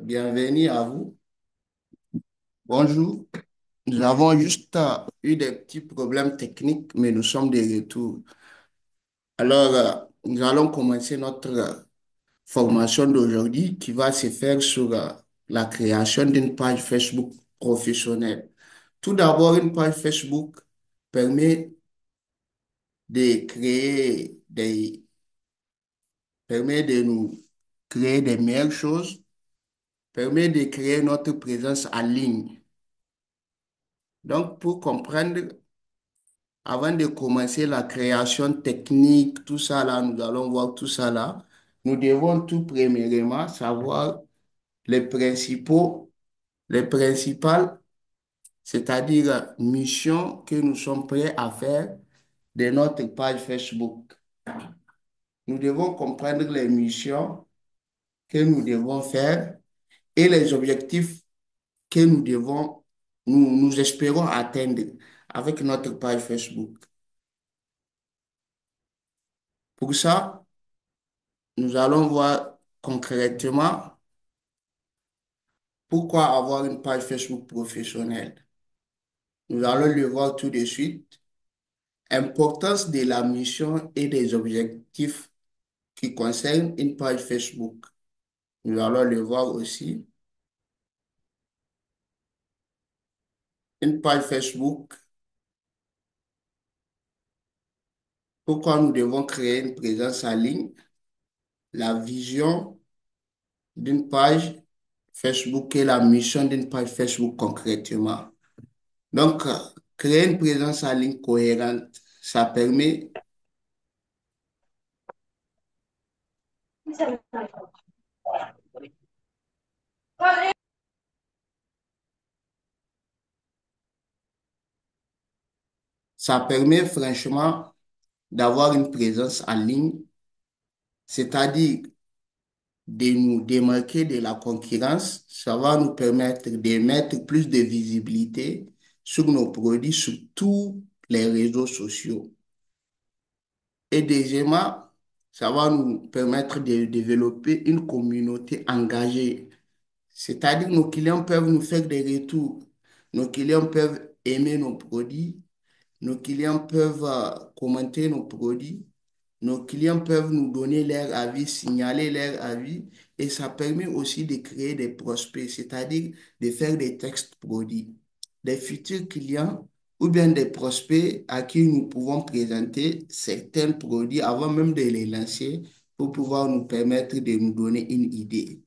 Bienvenue à vous. Bonjour. Nous avons juste eu des petits problèmes techniques, mais nous sommes de retour. Nous allons commencer notre formation d'aujourd'hui qui va se faire sur la création d'une page Facebook professionnelle. Tout d'abord, une page Facebook permet de permet de nous créer des meilleures choses, permet de créer notre présence en ligne. Donc, pour comprendre, avant de commencer la création technique, tout ça là, nous allons voir tout ça là. Nous devons tout premièrement savoir les principaux, les principales, c'est-à-dire missions que nous sommes prêts à faire de notre page Facebook. Nous devons comprendre les missions que nous devons faire et les objectifs que nous espérons atteindre avec notre page Facebook. Pour ça, nous allons voir concrètement pourquoi avoir une page Facebook professionnelle. Nous allons le voir tout de suite. Importance de la mission et des objectifs qui concernent une page Facebook. Nous allons le voir aussi. Une page Facebook, pourquoi nous devons créer une présence en ligne, la vision d'une page Facebook et la mission d'une page Facebook concrètement. Donc, créer une présence en ligne cohérente, ça permet Ça permet franchement d'avoir une présence en ligne, c'est-à-dire de nous démarquer de la concurrence. Ça va nous permettre de mettre plus de visibilité sur nos produits, sur tous les réseaux sociaux. Et deuxièmement, ça va nous permettre de développer une communauté engagée. C'est-à-dire nos clients peuvent nous faire des retours. Nos clients peuvent aimer nos produits. Nos clients peuvent commenter nos produits. Nos clients peuvent nous donner leur avis, signaler leur avis et ça permet aussi de créer des prospects, c'est-à-dire de faire des textes produits. Des futurs clients ou bien des prospects à qui nous pouvons présenter certains produits avant même de les lancer pour pouvoir nous permettre de nous donner une idée.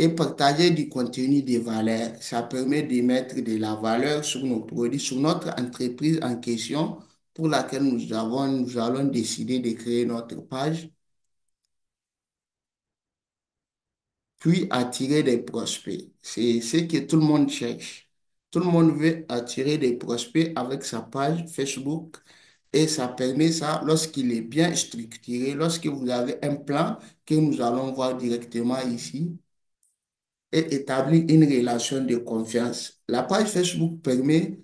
Et partager du contenu de valeur, ça permet de mettre de la valeur sur nos produits, sur notre entreprise en question pour laquelle nous allons décider de créer notre page, puis attirer des prospects. C'est ce que tout le monde cherche. Tout le monde veut attirer des prospects avec sa page Facebook et ça permet ça lorsqu'il est bien structuré, lorsque vous avez un plan que nous allons voir directement ici et établir une relation de confiance. La page Facebook permet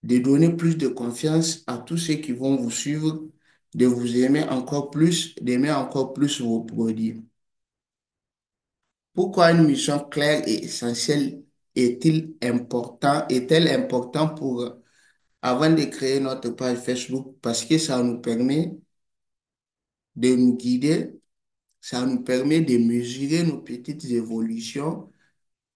de donner plus de confiance à tous ceux qui vont vous suivre, de vous aimer encore plus, d'aimer encore plus vos produits. Pourquoi une mission claire et essentielle est-elle important pour, avant de créer notre page Facebook? Parce que ça nous permet de nous guider, ça nous permet de mesurer nos petites évolutions.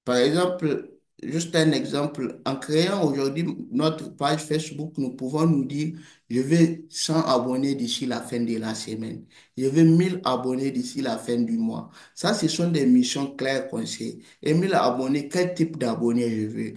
Par exemple, juste un exemple, en créant aujourd'hui notre page Facebook, nous pouvons nous dire, je veux 100 abonnés d'ici la fin de la semaine. Je veux 1000 abonnés d'ici la fin du mois. Ça, ce sont des missions claires qu'on sait. Et 1000 abonnés, quel type d'abonnés je veux?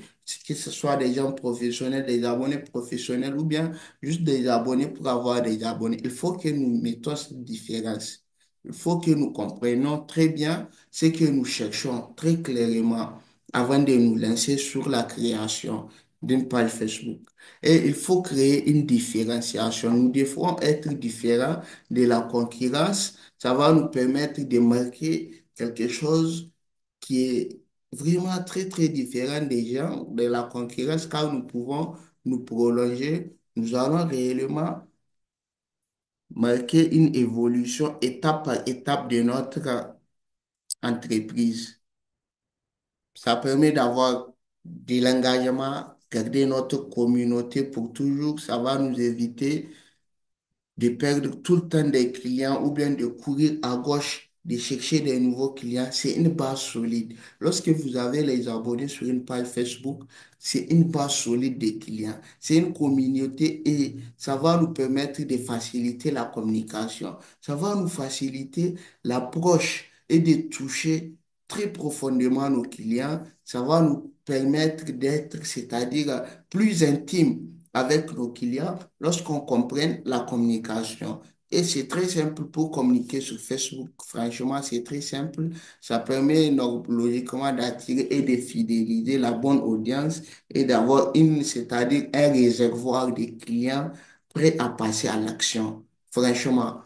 Que ce soit des gens professionnels, des abonnés professionnels ou bien juste des abonnés pour avoir des abonnés. Il faut que nous mettons cette différence. Il faut que nous comprenions très bien ce que nous cherchons très clairement avant de nous lancer sur la création d'une page Facebook. Et il faut créer une différenciation. Nous devons être différents de la concurrence. Ça va nous permettre de marquer quelque chose qui est vraiment très, très différent des gens, de la concurrence, car nous pouvons nous prolonger. Nous allons réellement marquer une évolution étape par étape de notre entreprise. Ça permet d'avoir de l'engagement, garder notre communauté pour toujours. Ça va nous éviter de perdre tout le temps des clients ou bien de courir à gauche, de chercher des nouveaux clients. C'est une base solide. Lorsque vous avez les abonnés sur une page Facebook, c'est une base solide des clients. C'est une communauté et ça va nous permettre de faciliter la communication. Ça va nous faciliter l'approche et de toucher très profondément nos clients. Ça va nous permettre d'être, c'est-à-dire plus intime avec nos clients lorsqu'on comprenne la communication. Et c'est très simple pour communiquer sur Facebook. Franchement, c'est très simple. Ça permet logiquement d'attirer et de fidéliser la bonne audience et d'avoir c'est-à-dire un réservoir de clients prêts à passer à l'action. Franchement,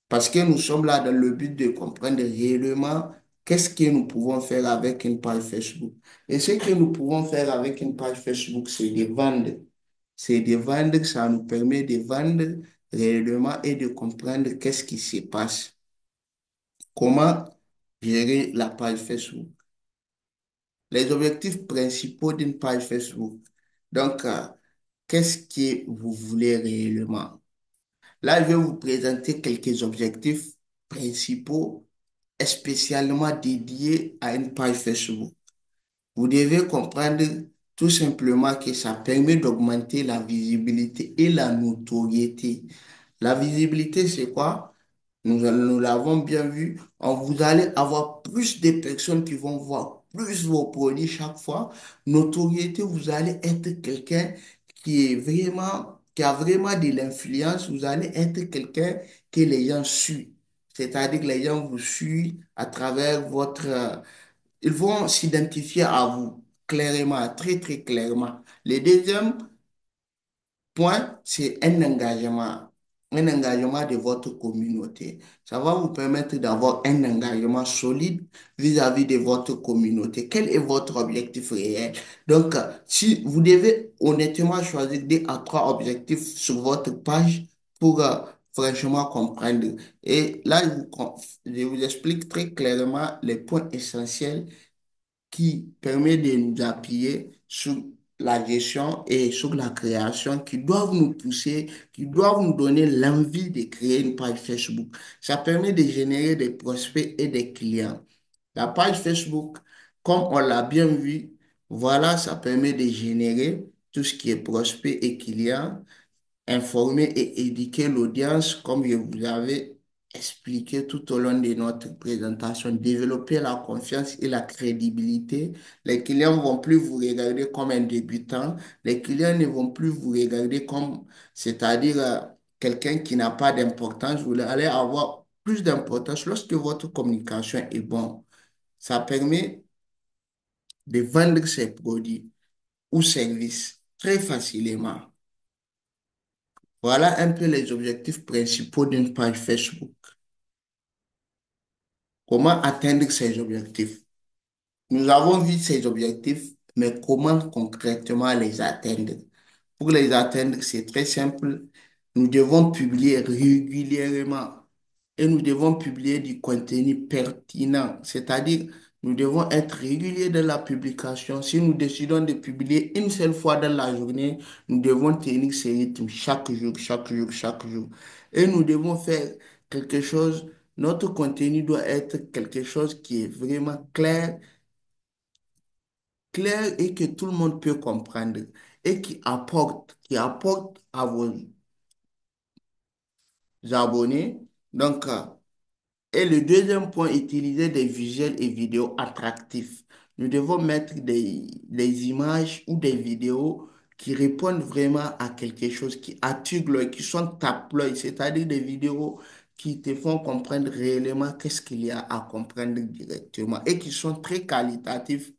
parce que nous sommes là dans le but de comprendre réellement qu'est-ce que nous pouvons faire avec une page Facebook. Et ce que nous pouvons faire avec une page Facebook, c'est de vendre. C'est de vendre, ça nous permet de vendre réellement et de comprendre qu'est-ce qui se passe. Comment gérer la page Facebook. Les objectifs principaux d'une page Facebook. Donc, qu'est-ce que vous voulez réellement? Là, je vais vous présenter quelques objectifs principaux spécialement dédiés à une page Facebook. Vous devez comprendre tout simplement que ça permet d'augmenter la visibilité et la notoriété. La visibilité, c'est quoi? Nous l'avons bien vu. Vous allez avoir plus de personnes qui vont voir plus vos produits chaque fois. Notoriété, vous allez être quelqu'un qui a vraiment de l'influence. Vous allez être quelqu'un que les gens suivent. C'est-à-dire que les gens vous suivent à travers ils vont s'identifier à vous clairement, très, très clairement. Le deuxième, point, c'est un engagement de votre communauté. Ça va vous permettre d'avoir un engagement solide vis-à-vis de votre communauté. Quel est votre objectif réel? Donc, si vous devez honnêtement choisir deux à trois objectifs sur votre page pour franchement comprendre. Et là, je vous explique très clairement les points essentiels qui permet de nous appuyer sur la gestion et sur la création qui doivent nous pousser, qui doivent nous donner l'envie de créer une page Facebook. Ça permet de générer des prospects et des clients. La page Facebook, comme on l'a bien vu, voilà, ça permet de générer tout ce qui est prospect et client, informer et éduquer l'audience, comme je vous avais expliqué tout au long de notre présentation, développer la confiance et la crédibilité. Les clients ne vont plus vous regarder comme un débutant. Les clients ne vont plus vous regarder comme, c'est-à-dire quelqu'un qui n'a pas d'importance. Vous allez avoir plus d'importance lorsque votre communication est bonne. Ça permet de vendre ses produits ou services très facilement. Voilà un peu les objectifs principaux d'une page Facebook. Comment atteindre ces objectifs? Nous avons vu ces objectifs, mais comment concrètement les atteindre? Pour les atteindre, c'est très simple. Nous devons publier régulièrement et nous devons publier du contenu pertinent, c'est-à-dire nous devons être réguliers dans la publication. Si nous décidons de publier une seule fois dans la journée, nous devons tenir ce rythme chaque jour, chaque jour, chaque jour. Et nous devons faire quelque chose, notre contenu doit être quelque chose qui est vraiment clair, clair et que tout le monde peut comprendre et qui apporte à vos abonnés. Donc, et le deuxième point, utiliser des visuels et vidéos attractifs. Nous devons mettre des images ou des vidéos qui répondent vraiment à quelque chose, qui attirent l'œil, qui sont tape-l'œil, c'est-à-dire des vidéos qui te font comprendre réellement qu'est-ce qu'il y a à comprendre directement et qui sont très qualitatifs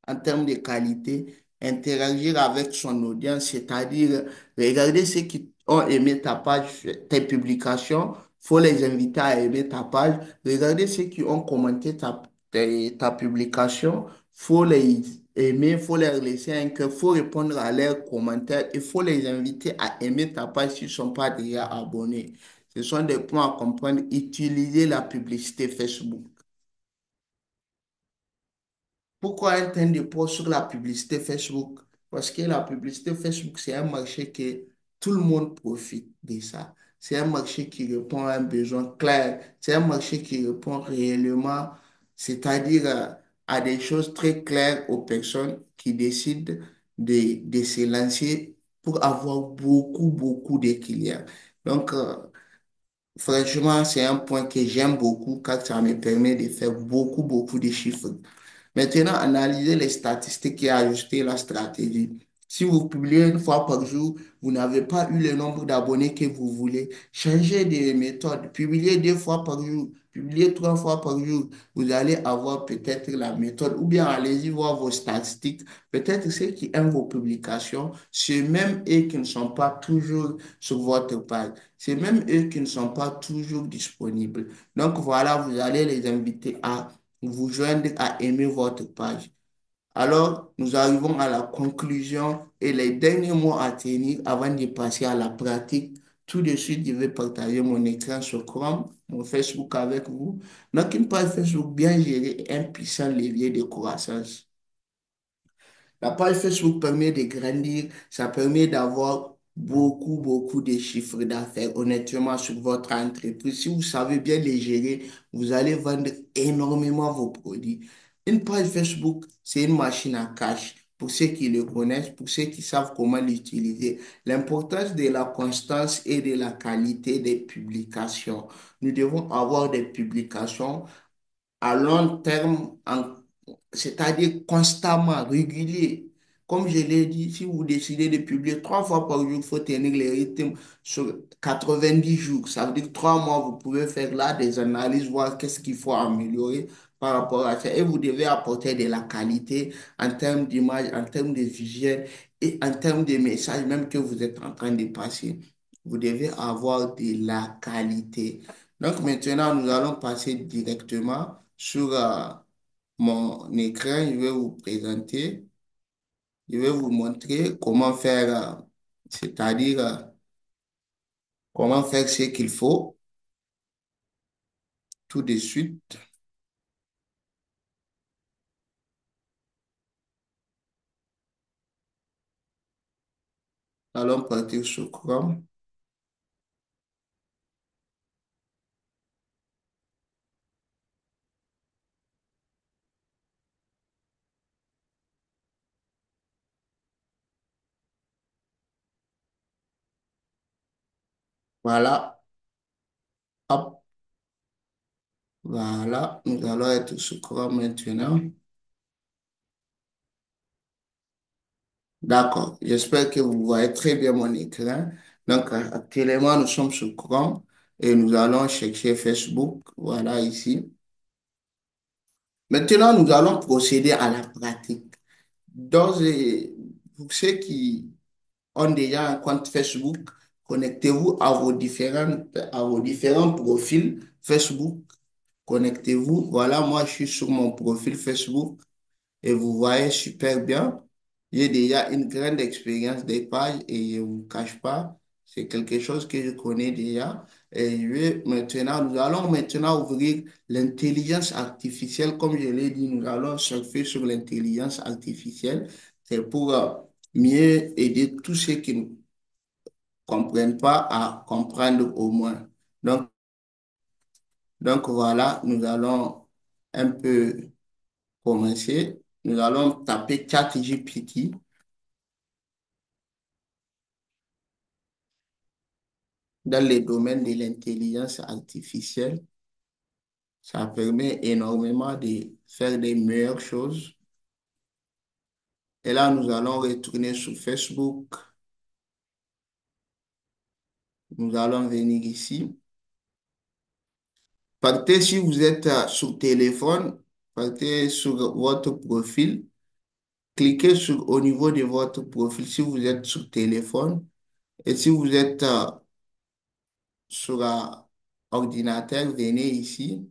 en termes de qualité, interagir avec son audience, c'est-à-dire regarder ceux qui ont aimé ta page, tes publications, faut les inviter à aimer ta page. Regarder ceux qui ont commenté ta publication, faut les aimer, faut leur laisser un cœur, faut répondre à leurs commentaires, il faut les inviter à aimer ta page s'ils ne sont pas déjà abonnés. Ce sont des points à comprendre. Utiliser la publicité Facebook. Pourquoi un temps de pause sur la publicité Facebook? Parce que la publicité Facebook, c'est un marché que tout le monde profite de ça. C'est un marché qui répond à un besoin clair. C'est un marché qui répond réellement, c'est-à-dire à des choses très claires aux personnes qui décident de se lancer pour avoir beaucoup de clients. Donc, franchement, c'est un point que j'aime beaucoup car ça me permet de faire beaucoup de chiffres. Maintenant, analysez les statistiques et ajustez la stratégie. Si vous publiez une fois par jour, vous n'avez pas eu le nombre d'abonnés que vous voulez, changez de méthode. Publiez deux fois par jour, publiez trois fois par jour. Vous allez avoir peut-être la méthode ou bien allez-y voir vos statistiques. Peut-être ceux qui aiment vos publications, c'est même eux qui ne sont pas toujours sur votre page. C'est même eux qui ne sont pas toujours disponibles. Donc voilà, vous allez les inviter à vous joindre à aimer votre page. Alors, nous arrivons à la conclusion et les derniers mots à tenir avant de passer à la pratique. Tout de suite, je vais partager mon écran sur Chrome, mon Facebook avec vous. Donc, une page Facebook bien gérée est un puissant levier de croissance. La page Facebook permet de grandir, ça permet d'avoir beaucoup de chiffres d'affaires honnêtement sur votre entreprise. Si vous savez bien les gérer, vous allez vendre énormément vos produits. Une page Facebook, c'est une machine à cash. Pour ceux qui le connaissent, pour ceux qui savent comment l'utiliser, l'importance de la constance et de la qualité des publications. Nous devons avoir des publications à long terme, c'est-à-dire constamment, régulier. Comme je l'ai dit, si vous décidez de publier trois fois par jour, il faut tenir les rythmes sur 90 jours. Ça veut dire 3 mois, vous pouvez faire là des analyses, voir qu'est-ce qu'il faut améliorer par rapport à ça. Et vous devez apporter de la qualité en termes d'image, en termes de visuel et en termes de messages même que vous êtes en train de passer. Vous devez avoir de la qualité. Donc maintenant, nous allons passer directement sur mon écran. Je vais vous présenter, je vais vous montrer comment faire, c'est-à-dire comment faire ce qu'il faut tout de suite. Allons partir sur Chrome. Voilà, hop, voilà, nous allons être sur Chrome maintenant. D'accord, j'espère que vous voyez très bien mon écran. Donc, actuellement, nous sommes sur Chrome et nous allons chercher Facebook. Voilà ici. Maintenant, nous allons procéder à la pratique. Pour ceux qui ont déjà un compte Facebook, connectez-vous à vos différents profils Facebook. Connectez-vous. Voilà, moi, je suis sur mon profil Facebook. Et vous voyez super bien, j'ai déjà une grande expérience des pages et je ne vous cache pas, c'est quelque chose que je connais déjà. Et nous allons maintenant ouvrir l'intelligence artificielle. Comme je l'ai dit, nous allons surfer sur l'intelligence artificielle. C'est pour mieux aider tous ceux qui ne comprennent pas à comprendre au moins. Donc, donc voilà, nous allons un peu commencer. Nous allons taper ChatGPT. Dans le domaine de l'intelligence artificielle. Ça permet énormément de faire des meilleures choses. Et là, nous allons retourner sur Facebook. Nous allons venir ici. Partez si vous êtes sur téléphone, partez sur votre profil. Cliquez sur au niveau de votre profil si vous êtes sur téléphone. Et si vous êtes sur ordinateur, venez ici.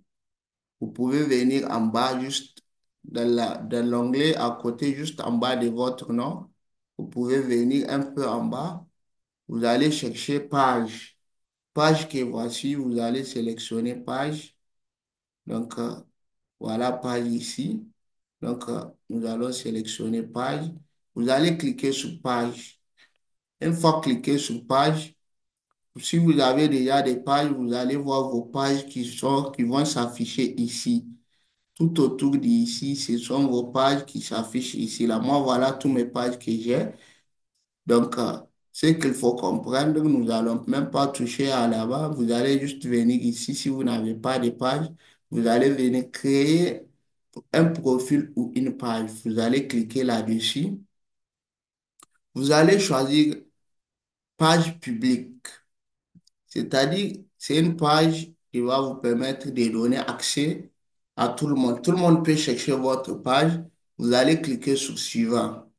Vous pouvez venir en bas, juste dans l'onglet à côté, juste en bas de votre nom. Vous pouvez venir un peu en bas. Vous allez chercher page. Page que voici, vous allez sélectionner page. Donc, voilà page ici. Donc, nous allons sélectionner page. Vous allez cliquer sur page. Une fois cliqué sur page, si vous avez déjà des pages, vous allez voir vos pages qui vont s'afficher ici. Tout autour d'ici, ce sont vos pages qui s'affichent ici. Là, moi, voilà toutes mes pages que j'ai. Donc, ce qu'il faut comprendre, nous n'allons même pas toucher à là-bas. Vous allez juste venir ici. Si vous n'avez pas de page, vous allez venir créer un profil ou une page. Vous allez cliquer là-dessus. Vous allez choisir page publique. C'est-à-dire, c'est une page qui va vous permettre de donner accès à tout le monde. Tout le monde peut chercher votre page. Vous allez cliquer sur suivant.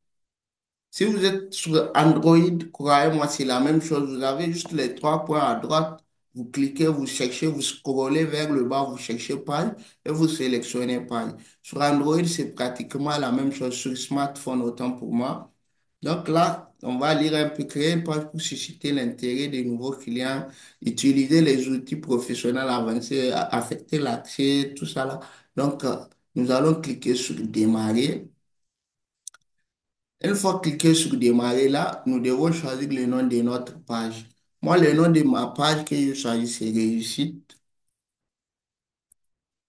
Si vous êtes sur Android, croyez-moi, c'est la même chose. Vous avez juste les trois points à droite. Vous cliquez, vous cherchez, vous scrollez vers le bas, vous cherchez page et vous sélectionnez page. Sur Android, c'est pratiquement la même chose. Sur smartphone, autant pour moi. Donc là, on va lire un peu, créer une page pour susciter l'intérêt des nouveaux clients, utiliser les outils professionnels avancés, affecter l'accès, tout ça là. Donc, nous allons cliquer sur démarrer. Une fois cliqué sur démarrer là, nous devons choisir le nom de notre page. Moi, le nom de ma page que je choisis, c'est réussite.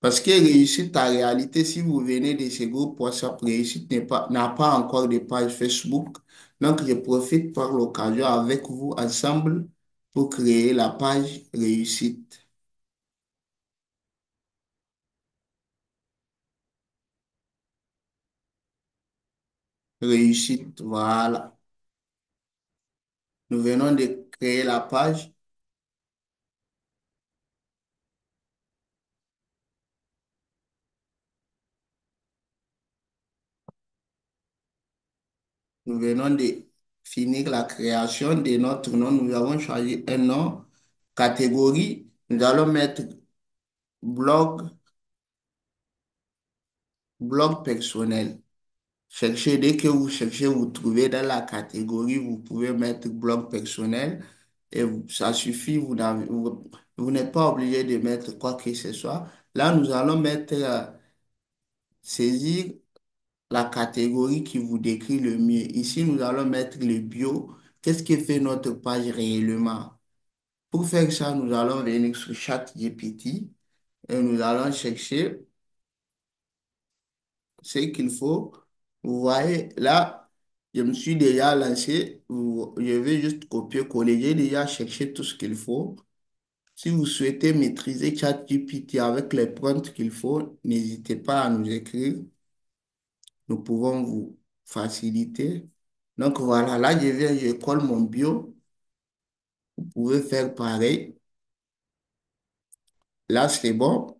Parce que réussite, en réalité, si vous venez de ce groupe WhatsApp, réussite n'a pas encore de page Facebook. Donc, je profite par l'occasion avec vous ensemble pour créer la page réussite. Réussite, voilà. Nous venons de créer la page. Nous venons de finir la création de notre nom. Nous avons choisi un nom, catégorie. Nous allons mettre blog, blog personnel. Cherchez, dès que vous cherchez, vous trouvez dans la catégorie, vous pouvez mettre blog personnel et ça suffit, vous n'êtes pas obligé de mettre quoi que ce soit. Là, nous allons mettre, saisir la catégorie qui vous décrit le mieux. Ici, nous allons mettre le bio. Qu'est-ce qui fait notre page réellement? Pour faire ça, nous allons venir sur ChatGPT et nous allons chercher ce qu'il faut. Vous voyez, là, je me suis déjà lancé. Je vais juste copier-coller. J'ai déjà cherché tout ce qu'il faut. Si vous souhaitez maîtriser ChatGPT avec les prompts qu'il faut, n'hésitez pas à nous écrire. Nous pouvons vous faciliter. Donc voilà, là, je viens, je colle mon bio. Vous pouvez faire pareil. Là, c'est bon.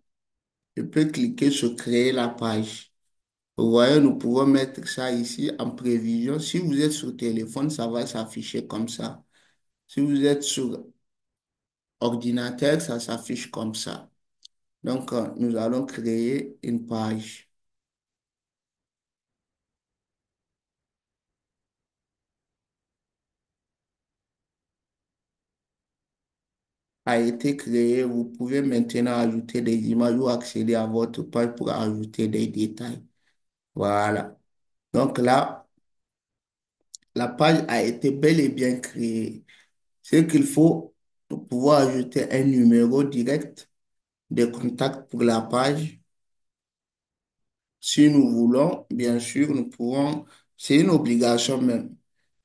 Je peux cliquer sur créer la page. Vous voyez, nous pouvons mettre ça ici en prévision. Si vous êtes sur téléphone, ça va s'afficher comme ça. Si vous êtes sur ordinateur, ça s'affiche comme ça. Donc, nous allons créer une page. A été créée. Vous pouvez maintenant ajouter des images ou accéder à votre page pour ajouter des détails. Voilà. Donc là, la page a été bel et bien créée. Ce qu'il faut pour pouvoir ajouter un numéro direct de contact pour la page. Si nous voulons, bien sûr, nous pouvons, c'est une obligation même.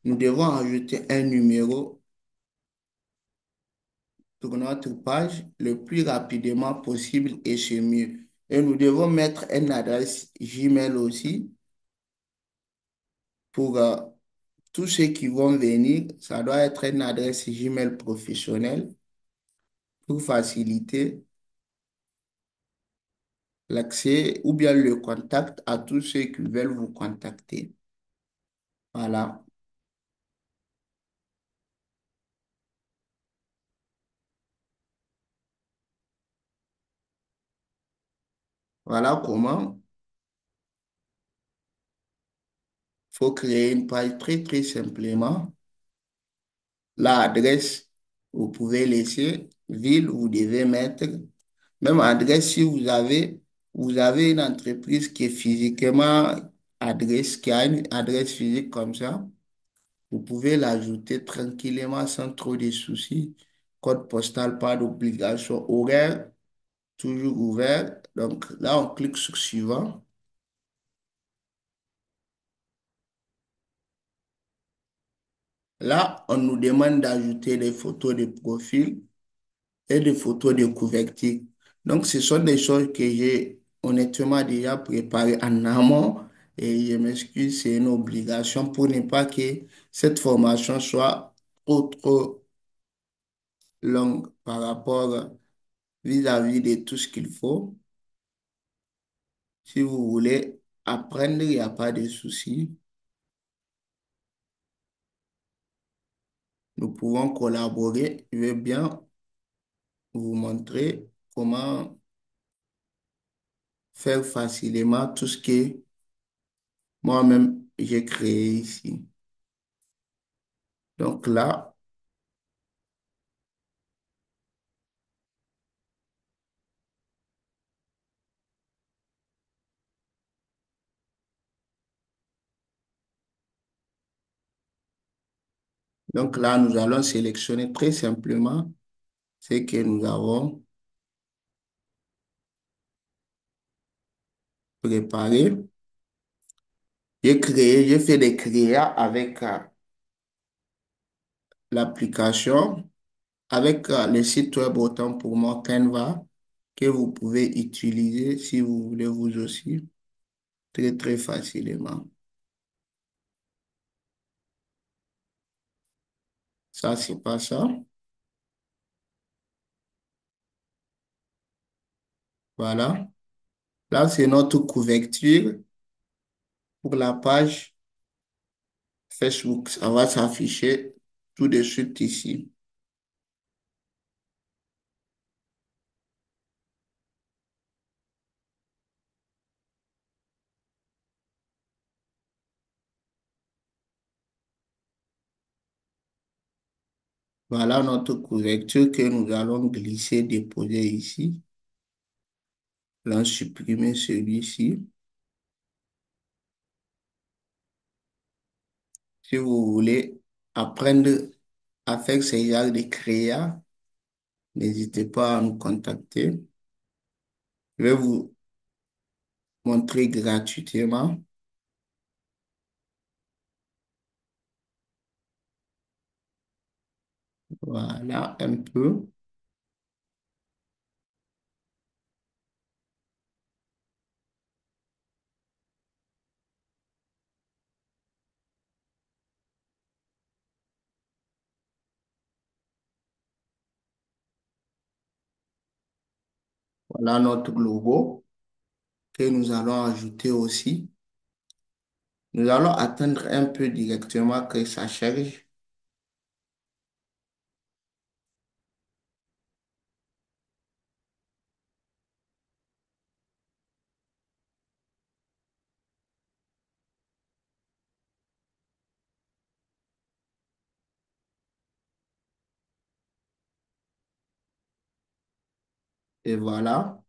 Nous devons ajouter un numéro pour notre page le plus rapidement possible et c'est mieux. Et nous devons mettre une adresse Gmail aussi pour tous ceux qui vont venir. Ça doit être une adresse Gmail professionnelle pour faciliter l'accès ou bien le contact à tous ceux qui veulent vous contacter. Voilà. Voilà comment il faut créer une page très, très simplement. L'adresse, vous pouvez laisser. Ville, vous devez mettre. Même adresse, si vous avez. Vous avez une entreprise qui est physiquement qui a une adresse physique comme ça. Vous pouvez l'ajouter tranquillement sans trop de soucis. Code postal, pas d'obligation. Horaire, toujours ouvert. Donc là, on clique sur suivant. Là, on nous demande d'ajouter des photos de profil et des photos de couverture. Donc, ce sont des choses que j'ai honnêtement déjà préparées en amont et je m'excuse, c'est une obligation pour ne pas que cette formation soit trop longue par rapport vis-à-vis de tout ce qu'il faut. Si vous voulez apprendre, il n'y a pas de souci. Nous pouvons collaborer. Je vais bien vous montrer comment faire facilement tout ce que moi-même j'ai créé ici. Donc là, nous allons sélectionner très simplement ce que nous avons préparé. J'ai fait des créas avec l'application, avec le site web autant pour moi Canva que vous pouvez utiliser si vous voulez vous aussi très facilement. Ça, c'est pas ça. Voilà. Là, c'est notre couverture pour la page Facebook. Ça va s'afficher tout de suite ici. Voilà notre couverture que nous allons glisser, déposer ici. Là, supprimer celui-ci. Si vous voulez apprendre à faire ce genre de créa, n'hésitez pas à nous contacter. Je vais vous montrer gratuitement. Voilà un peu. Voilà notre logo que nous allons ajouter aussi. Nous allons attendre un peu directement que ça charge. Et voilà.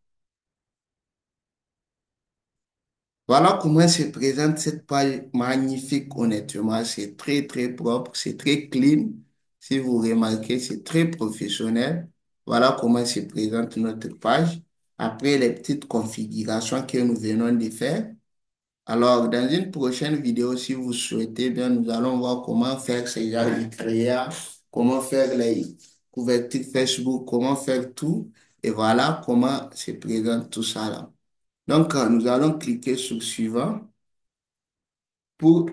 Voilà comment se présente cette page magnifique, honnêtement. C'est très propre, c'est très clean. Si vous remarquez, c'est très professionnel. Voilà comment se présente notre page. Après les petites configurations que nous venons de faire. Alors, dans une prochaine vidéo, si vous souhaitez bien, nous allons voir comment faire ces genres de créa, comment faire les couvertures Facebook, comment faire tout. Et voilà comment se présente tout ça là. Donc, nous allons cliquer sur suivant pour,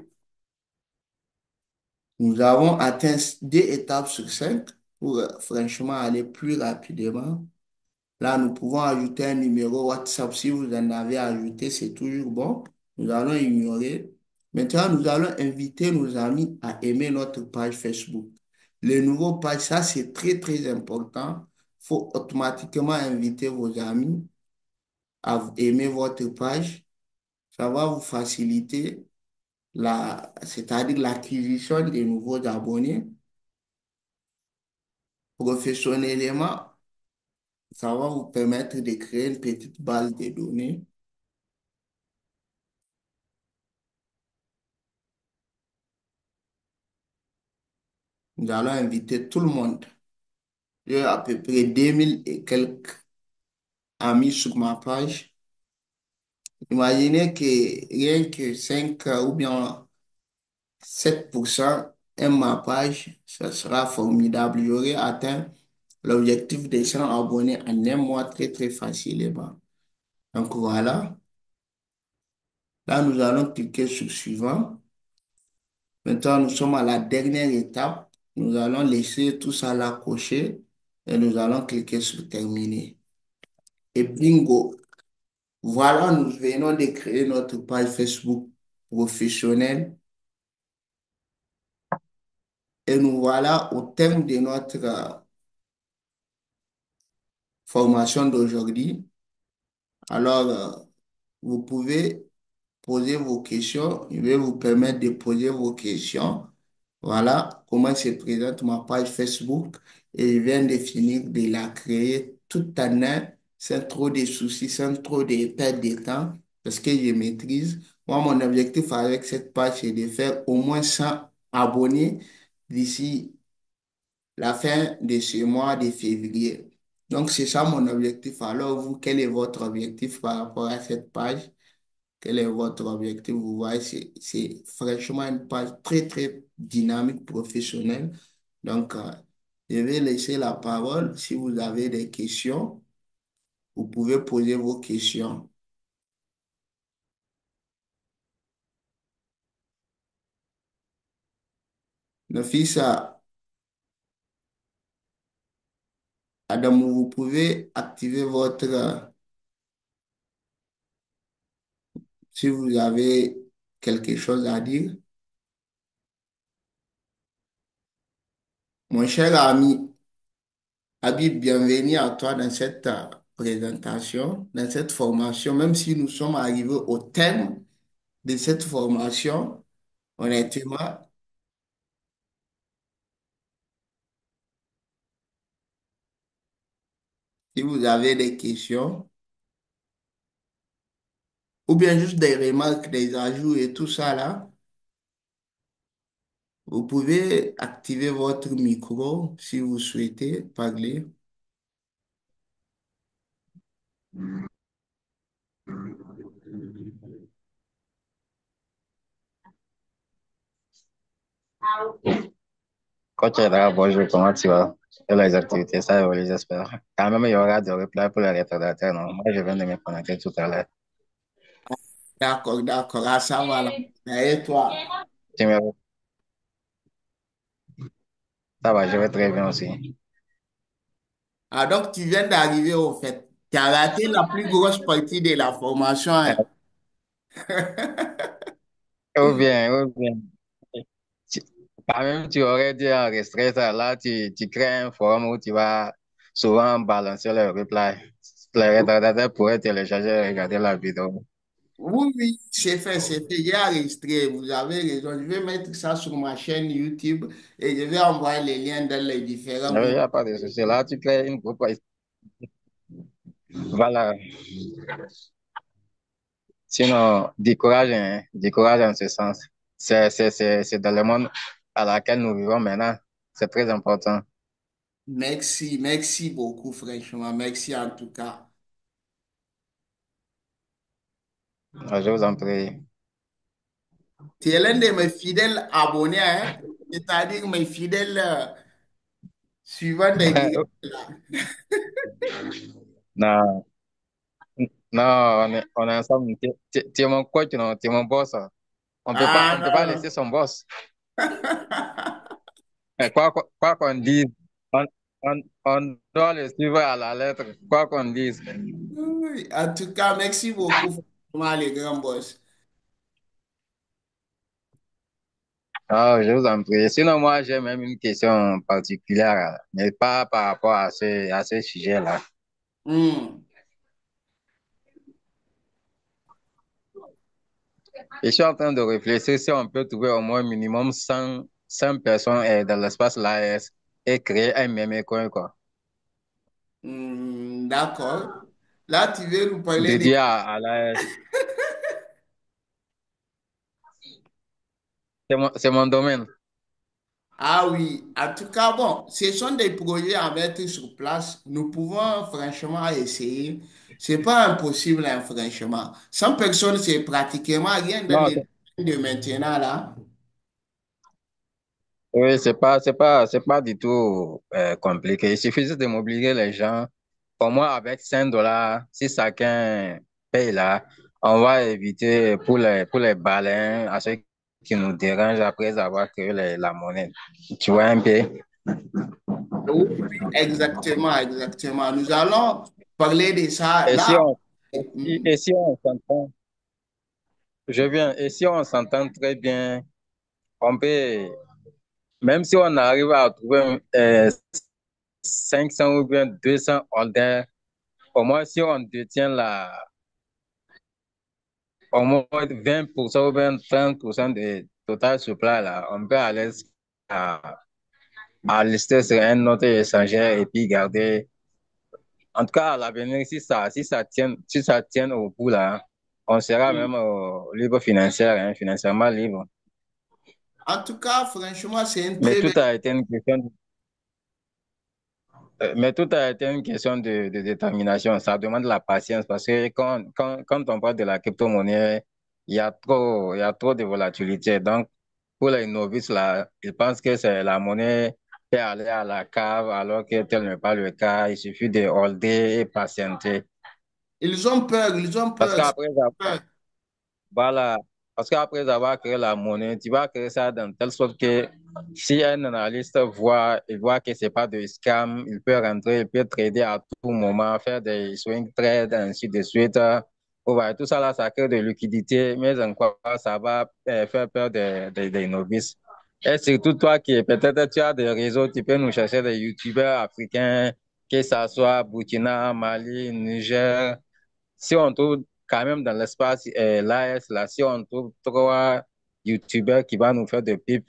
nous avons atteint 2 étapes sur 5 pour franchement aller plus rapidement. Là, nous pouvons ajouter un numéro WhatsApp. Si vous en avez ajouté, c'est toujours bon. Nous allons ignorer. Maintenant, nous allons inviter nos amis à aimer notre page Facebook. Les nouveaux pages, ça, c'est très important. Il faut automatiquement inviter vos amis à aimer votre page. Ça va vous faciliter c'est-à-dire l'acquisition des nouveaux abonnés professionnellement. Ça va vous permettre de créer une petite base de données. Nous allons inviter tout le monde. J'ai à peu près 2000 et quelques amis sur ma page. Imaginez que rien que 5 ou bien 7% aiment ma page, ça sera formidable. J'aurai atteint l'objectif des 100 abonnés en un mois très très facilement. Donc voilà, là nous allons cliquer sur suivant. Maintenant, nous sommes à la dernière étape. Nous allons laisser tout ça là cocher et nous allons cliquer sur terminer. Et bingo, voilà, nous venons de créer notre page Facebook professionnelle et nous voilà au terme de notre formation d'aujourd'hui. Alors, vous pouvez poser vos questions. Je vais vous permettre de poser vos questions. Voilà comment se présente ma page Facebook et je viens de finir de la créer tout en un, sans trop de soucis, sans trop de perte de temps, parce que je maîtrise. Moi, mon objectif avec cette page, c'est de faire au moins 100 abonnés d'ici la fin de ce mois de février. Donc, c'est ça mon objectif. Alors, vous, quel est votre objectif par rapport à cette page? Quel est votre objectif? Vous voyez, c'est franchement une page très, très dynamique, professionnelle. Donc, je vais laisser la parole. Si vous avez des questions, vous pouvez poser vos questions. Nafisa, Adamou, vous pouvez activer votre, si vous avez quelque chose à dire. Mon cher ami, Habib, bienvenue à toi dans cette présentation, dans cette formation, même si nous sommes arrivés au terme de cette formation, honnêtement, si vous avez des questions ou bien juste des remarques, des ajouts et tout ça là, vous pouvez activer votre micro si vous souhaitez parler. Coach Edra, bonjour, comment tu vas? Et les activités, ça évolue, j'espère. Quand même, il y aura des replays pour les retardataires, non? Moi, je viens de me connecter tout à l'heure. D'accord, d'accord, ah, ça va là. Et toi? Tu me- Ça va, je vais très bien aussi. Ah, donc tu viens d'arriver au fait. Tu as raté la plus grosse partie de la formation, hein? Ou bien. Tu- Quand même, tu aurais dû enregistrer ça. Là, tu crées un forum où tu vas souvent balancer les replays. Les retardataires pourraient télécharger et regarder la vidéo. Oui, oui, c'est fait, c'est fait. J'ai enregistré, vous avez raison. Je vais mettre ça sur ma chaîne YouTube et je vais envoyer les liens dans les différents Il n'y groupes. a pas de souci. Là, tu crées une groupe. Voilà. Sinon, décourage, hein, décourage en ce sens. C'est dans le monde à laquelle nous vivons maintenant. C'est très important. Merci, merci beaucoup, franchement. Merci en tout cas. Je vous en prie. Tu es l'un de mes fidèles abonnés, hein? C'est-à-dire mes fidèles suivants des directs là. Non, non, on est ensemble. Tu es mon coach, non, tu es mon boss. Ah, On peut pas non, laisser son boss. non. Quoi qu'on dise, on, on doit le suivre à la lettre, quoi qu'on dise. Oui, en tout cas, merci beaucoup, franchement, les grands boss. Ah, je vous en prie. Sinon, moi, j'ai même une question particulière, mais pas par rapport à ce sujet-là. Hmm. Je suis en train de réfléchir si on peut trouver au moins minimum 100 personnes dans l'espace l'AS et créer un meme coin, quoi. D'accord. Là, tu veux nous parler de... Dédié à l'AS. C'est mon domaine. Ah oui, en tout cas, bon, ce sont des projets à mettre sur place. Nous pouvons franchement essayer. C'est pas impossible, hein, franchement. 100 personnes, c'est pratiquement rien dans Non, les domaines de maintenant, là. oui, c'est pas du tout compliqué. Il suffit juste de mobiliser les gens. Pour moi, avec 5 dollars, si chacun paye là, on va éviter pour les baleins, à ceux qui nous dérangent après avoir créé la monnaie. Tu vois un peu? Oui, oui, exactement, exactement. Nous allons parler de ça Et là. si et si on s'entend, je viens, et si on s'entend très bien, on peut, même si on arrive à trouver 500 ou bien 200 holders, au moins si on détient au moins 20% ou bien 30% de total supply là, on peut aller à, à lister sur un autre échangeur et puis garder. En tout cas, à l'avenir, si ça tient au bout là, on sera même libre financièrement libre. En tout cas, franchement, c'est une Mais très tout belle... a été une question Mais tout a été une question de détermination. Ça demande la patience parce que quand on parle de la crypto-monnaie, il y a trop de volatilité. Donc, pour les novices, là, ils pensent que c'est la monnaie peut aller à la cave alors que tel n'est pas le cas. Il suffit de holder et patienter. Ils ont peur, ils ont Parce peur. qu'après, voilà. Parce qu'après avoir créé la monnaie, tu vas créer ça dans telle sorte que si un analyste il voit que c'est pas de scam, il peut rentrer, il peut trader à tout moment, faire des swing trades, ainsi de suite. Ouais, tout ça là, ça crée de liquidité, mais encore, ça va faire peur des novices. Et surtout toi qui peut-être tu as des réseaux, tu peux nous chercher des youtubeurs africains, que ça soit Burkina, Mali, Niger. Si on trouve quand même dans l'espace l'AS, là, si on trouve trois youtubeurs qui vont nous faire des pipes,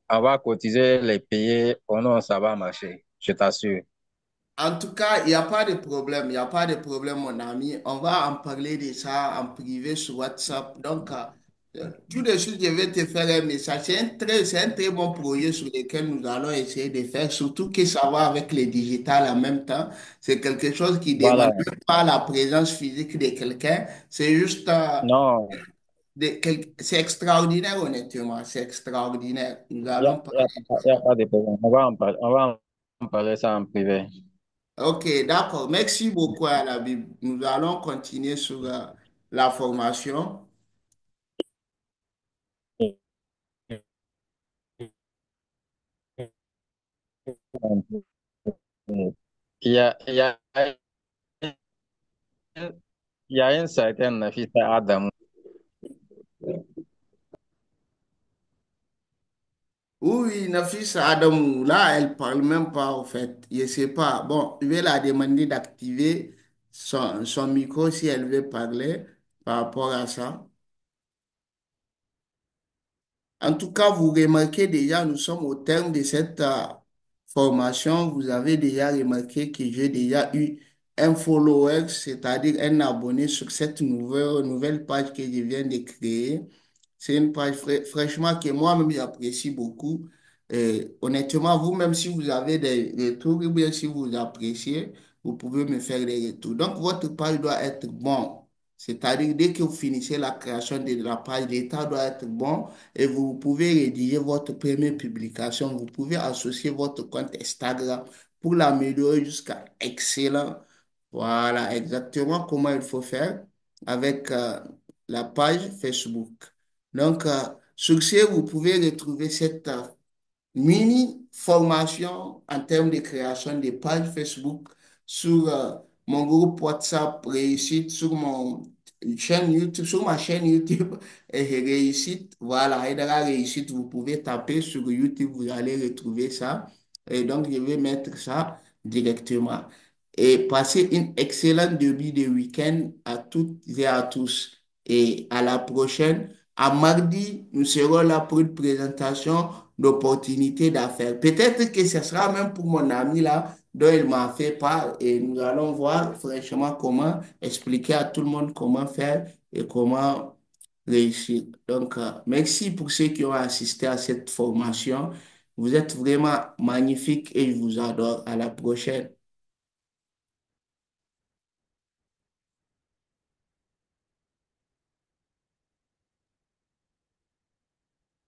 on va cotiser, les payer, oh non, ça va marcher, je t'assure. En tout cas, il n'y a pas de problème, il n'y a pas de problème, mon ami. On va en parler de ça en privé sur WhatsApp. Donc, tout de suite, je vais te faire un message. C'est un très bon projet sur lequel nous allons essayer de faire, surtout que ça va avec le digital en même temps. C'est quelque chose qui ne demande Voilà. même pas la présence physique de quelqu'un. C'est juste, Non, c'est extraordinaire, honnêtement. C'est extraordinaire. Nous il n'y a, allons y a, parler. y a pas de problème. On va en parler ça en privé. Ok, d'accord. Merci beaucoup à la Bible. Nous allons continuer sur la formation. Il y a une certaine Nafisa Adam. Oui, Nafisa Adamou, là, elle parle même pas, en fait. Je sais pas. Bon, je vais la demander d'activer son micro si elle veut parler par rapport à ça. En tout cas, vous remarquez déjà, nous sommes au terme de cette formation. Vous avez déjà remarqué que j'ai déjà eu un follower, c'est-à-dire un abonné sur cette nouvelle page que je viens de créer. C'est une page franchement que moi-même j'apprécie beaucoup. Et honnêtement, vous-même, si vous avez des retours ou bien si vous appréciez, vous pouvez me faire des retours. Donc, votre page doit être bon. C'est-à-dire, dès que vous finissez la création de la page, l'état doit être bon et vous pouvez rédiger votre première publication. Vous pouvez associer votre compte Instagram pour l'améliorer jusqu'à excellent. Voilà exactement comment il faut faire avec la page Facebook. Donc, sur ce, vous pouvez retrouver cette mini formation en termes de création de pages Facebook sur mon groupe WhatsApp Réussite, sur mon chaîne YouTube, sur ma chaîne YouTube Réussite. Voilà, Aidera Réussite, vous pouvez taper sur YouTube, vous allez retrouver ça. Et donc, je vais mettre ça directement. Et passez une excellente début de week-end à toutes et à tous. Et à la prochaine. À mardi, nous serons là pour une présentation d'opportunités d'affaires. Peut-être que ce sera même pour mon ami là dont il m'a fait part et nous allons voir franchement comment expliquer à tout le monde comment faire et comment réussir. Donc, merci pour ceux qui ont assisté à cette formation. Vous êtes vraiment magnifiques et je vous adore. À la prochaine.